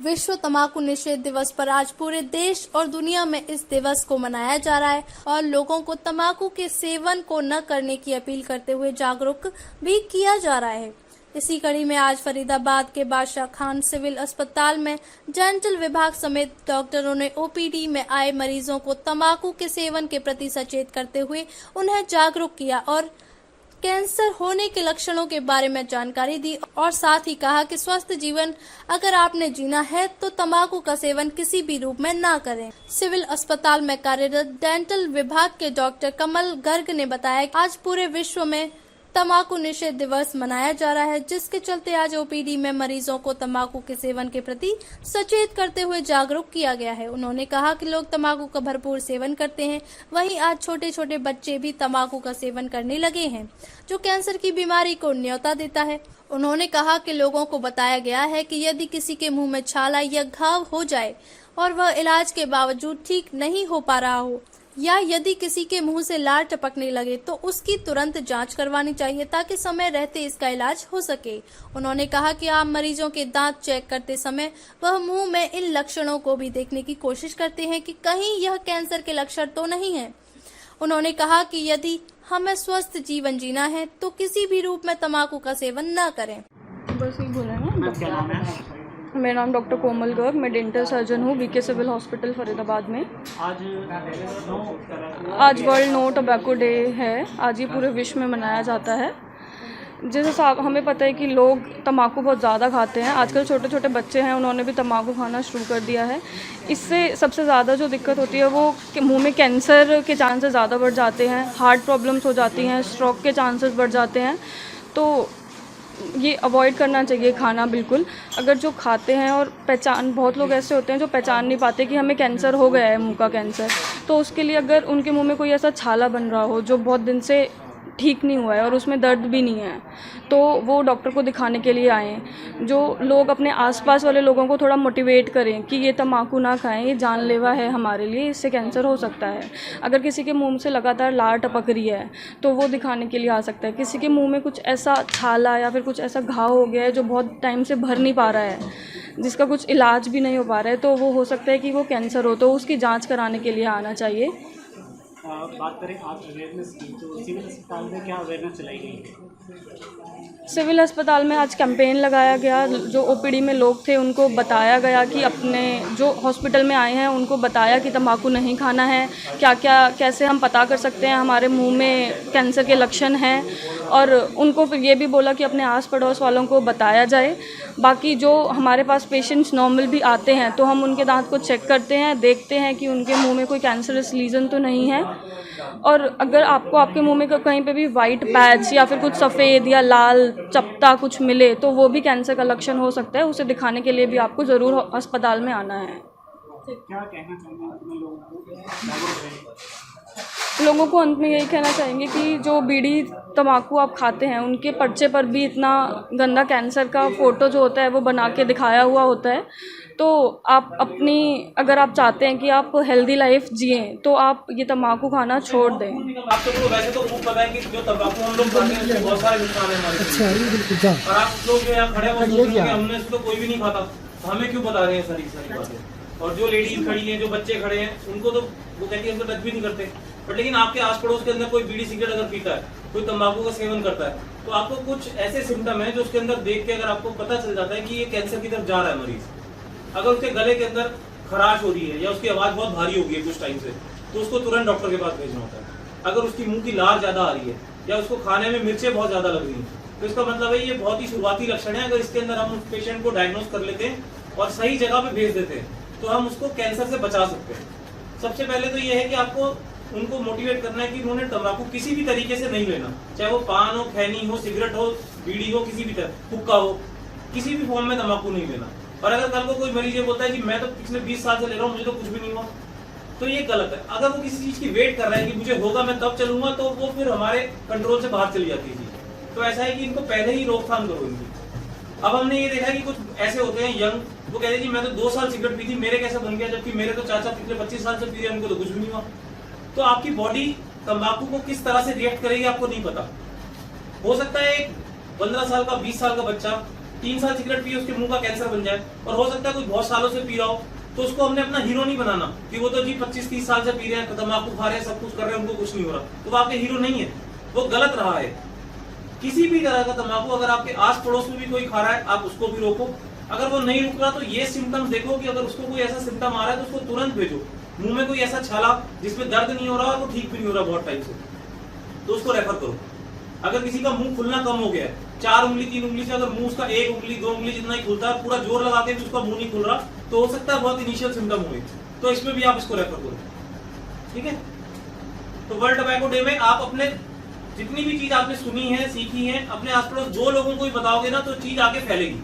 विश्व तंबाकू निषेध दिवस पर आज पूरे देश और दुनिया में इस दिवस को मनाया जा रहा है और लोगों को तंबाकू के सेवन को न करने की अपील करते हुए जागरूक भी किया जा रहा है। इसी कड़ी में आज फरीदाबाद के बादशाह खान सिविल अस्पताल में डेंटल विभाग समेत डॉक्टरों ने ओपीडी में आए मरीजों को तंबाकू के सेवन के प्रति सचेत करते हुए उन्हें जागरूक किया और कैंसर होने के लक्षणों के बारे में जानकारी दी और साथ ही कहा कि स्वस्थ जीवन अगर आपने जीना है तो तंबाकू का सेवन किसी भी रूप में ना करें। सिविल अस्पताल में कार्यरत डेंटल विभाग के डॉक्टर कमल गर्ग ने बताया कि आज पूरे विश्व में तंबाकू निषेध दिवस मनाया जा रहा है, जिसके चलते आज ओपीडी में मरीजों को तंबाकू के सेवन के प्रति सचेत करते हुए जागरूक किया गया है। उन्होंने कहा कि लोग तंबाकू का भरपूर सेवन करते हैं, वहीं आज छोटे छोटे बच्चे भी तंबाकू का सेवन करने लगे हैं, जो कैंसर की बीमारी को न्योता देता है। उन्होंने कहा कि लोगों को बताया गया है कि यदि किसी के मुंह में छाला या घाव हो जाए और वह इलाज के बावजूद ठीक नहीं हो पा रहा हो या यदि किसी के मुंह से लार टपकने लगे तो उसकी तुरंत जांच करवानी चाहिए ताकि समय रहते इसका इलाज हो सके। उन्होंने कहा कि आम मरीजों के दांत चेक करते समय वह मुंह में इन लक्षणों को भी देखने की कोशिश करते हैं कि कहीं यह कैंसर के लक्षण तो नहीं है। उन्होंने कहा कि यदि हमें स्वस्थ जीवन जीना है तो किसी भी रूप में तंबाकू का सेवन न करें। बस ये बोला ना। मेरा नाम डॉक्टर कोमल गर्ग, मैं डेंटल सर्जन हूँ वीके सिविल हॉस्पिटल फरीदाबाद में। आज वर्ल्ड नो टोबैको डे है। आज ये पूरे विश्व में मनाया जाता है। जैसे हमें पता है कि लोग तंबाकू बहुत ज़्यादा खाते हैं। आजकल छोटे छोटे बच्चे हैं, उन्होंने भी तंबाकू खाना शुरू कर दिया है। इससे सबसे ज़्यादा जो दिक्कत होती है वो मुंह में कैंसर के चांसेस ज़्यादा बढ़ जाते हैं, हार्ट प्रॉब्लम्स हो जाती हैं, स्ट्रोक के चांसेस बढ़ जाते हैं। तो ये अवॉइड करना चाहिए खाना बिल्कुल। अगर जो खाते हैं और बहुत लोग ऐसे होते हैं जो पहचान नहीं पाते कि हमें कैंसर हो गया है, मुंह का कैंसर, तो उसके लिए अगर उनके मुंह में कोई ऐसा छाला बन रहा हो जो बहुत दिन से ठीक नहीं हुआ है और उसमें दर्द भी नहीं है, तो वो डॉक्टर को दिखाने के लिए आएँ। जो लोग अपने आसपास वाले लोगों को थोड़ा मोटिवेट करें कि ये तंबाकू ना खाएं, ये जानलेवा है हमारे लिए, इससे कैंसर हो सकता है। अगर किसी के मुंह से लगातार लार टपक रही है तो वो दिखाने के लिए आ सकता है। किसी के मुंह में कुछ ऐसा छाला या फिर कुछ ऐसा घाव हो गया है जो बहुत टाइम से भर नहीं पा रहा है, जिसका कुछ इलाज भी नहीं हो पा रहा है, तो वो हो सकता है कि वो कैंसर हो, तो उसकी जाँच कराने के लिए आना चाहिए। बात करें आज अवेयरनेस की, तो सिविल अस्पताल में क्या अवेयरनेस चलाई गई है? सिविल अस्पताल में आज कैंपेन लगाया गया। जो ओपीडी में लोग थे उनको बताया गया कि अपने जो हॉस्पिटल में आए हैं उनको बताया कि तंबाकू नहीं खाना है, कैसे हम पता कर सकते हैं हमारे मुंह में कैंसर के लक्षण हैं, और उनको फिर ये भी बोला कि अपने आस पड़ोस वालों को बताया जाए। बाकी जो हमारे पास पेशेंट्स नॉर्मल भी आते हैं तो हम उनके दांत को चेक करते हैं, देखते हैं कि उनके मुंह में कोई कैंसरस लीजन तो नहीं है। और अगर आपको आपके मुंह में कहीं पे भी वाइट पैच या फिर कुछ सफ़ेद या लाल चपटा कुछ मिले तो वो भी कैंसर का लक्षण हो सकता है। उसे दिखाने के लिए भी आपको ज़रूर अस्पताल में आना है। क्या कहना चाहेंगे अपने लोगों को अंत में यही कहना चाहेंगे कि जो बीड़ी तंबाकू आप खाते हैं उनके पर्चे पर भी इतना गंदा कैंसर का फ़ोटो जो होता है वो बना के दिखाया हुआ होता है। तो आप अगर आप चाहते हैं कि आप हेल्दी लाइफ जिएं तो आप ये तंबाकू खाना छोड़ दें। आपको तो वैसे तो खूब पता है कि जो तंबाकू हम लोग खाते हैं उससे बहुत सारे नुकसान है हमारे शरीर में। और आप लोग जो यहाँ खड़े हो हमने तो कोई भी नहीं खाता, तो हमें क्यों बता रहे हैं सारी बातें? और जो लेडीज खड़ी हैं, जो बच्चे खड़े हैं, उनको तो वो कहती है हमको टच भी नहीं करते। बट लेकिन आपके आस पड़ोस के अंदर कोई बीड़ी सिगरेट अगर पीता है, कोई तंबाकू का सेवन करता है, तो आपको कुछ ऐसे सिम्टम है जो उसके अंदर देख के अगर आपको पता चल जाता है कि ये कैंसर की तरफ जा रहा है मरीज। अगर उसके गले के अंदर खराश हो रही है या उसकी आवाज बहुत भारी हो गई है कुछ टाइम से, तो उसको तुरंत डॉक्टर के पास भेजना होता है। अगर उसकी मुंह की लार ज्यादा आ रही है या उसको खाने में मिर्चें बहुत ज्यादा लग रही है, तो इसका मतलब है ये बहुत ही शुरुआती लक्षण है। अगर इसके अंदर हम उस पेशेंट को डायग्नोज कर लेते हैं और सही जगह पे भेज देते हैं तो हम उसको कैंसर से बचा सकते हैं। सबसे पहले तो ये है कि आपको उनको मोटिवेट करना है कि उन्होंने तंबाकू किसी भी तरीके से नहीं लेना, चाहे वो पान हो, खैनी हो, सिगरेट हो, बीड़ी हो, किसी भी तरह हुक्का हो, किसी भी फॉर्म में तंबाकू नहीं लेना। और अगर कल को कोई मरीज ये बोलता है कि मैं तो पिछले 20 साल से ले रहा हूँ, मुझे तो कुछ भी नहीं हुआ, तो ये गलत है। अगर वो किसी चीज की वेट कर रहा है कि मुझे होगा मैं तब चलूंगा, तो वो फिर हमारे कंट्रोल से बाहर चली जाती है। तो ऐसा है कि इनको पहले ही रोकथाम करो इनकी। अब हमने ये देखा है कि कुछ ऐसे होते हैं यंग, वो कहते हैं कि मैं तो 2 साल सिगरेट पी थी, मेरे कैसे बन गया, जबकि मेरे तो चाचा पिछले 25 साल से पी रहे हैं, उनको तो कुछ भी नहीं हुआ। तो आपकी बॉडी तंबाकू को किस तरह से रिएक्ट करेगी आपको नहीं पता। हो सकता है एक 15 साल का 20 साल का बच्चा 3 साल सिगरेट पिए उसके मुंह का कैंसर बन जाए। और हो सकता है कोई बहुत सालों से पी रहा हो, तो उसको हमने अपना हीरो नहीं बनाना कि वो तो जी 25-30 साल से पी रहे हैं, तम्बाकू खा रहे हैं, सब कुछ कर रहे हैं, उनको कुछ नहीं हो रहा, तो वो आपके हीरो नहीं है, वो गलत रहा है। किसी भी तरह का तम्बाकू अगर आपके आस पड़ोस में भी कोई खा रहा है, आप उसको भी रोको। अगर वो नहीं रुक रहा तो ये सिम्टम्स देखो कि अगर उसको कोई ऐसा सिम्टम आ रहा है तो उसको तुरंत भेजो। मुंह में कोई ऐसा छाला जिसमें दर्द नहीं हो रहा और वो ठीक भी नहीं हो रहा बहुत टाइम से, तो उसको रेफर करो। अगर किसी का मुंह खुलना कम हो गया है, 4 उंगली 3 उंगली से अगर मुंह उसका 1 उंगली 2 उंगली जितना ही खुलता है, पूरा जोर लगा के भी उसका मुंह नहीं खुल रहा, तो हो सकता है बहुत इनिशियल सिम्टम हो, तो इसमें भी आप इसको रेफर करो। ठीक है, तो वर्ल्ड टबैको डे में आप अपने जितनी भी चीज आपने सुनी है, सीखी है, अपने आस पड़ोस 2 लोगों को भी बताओगे ना, तो चीज आगे फैलेगी।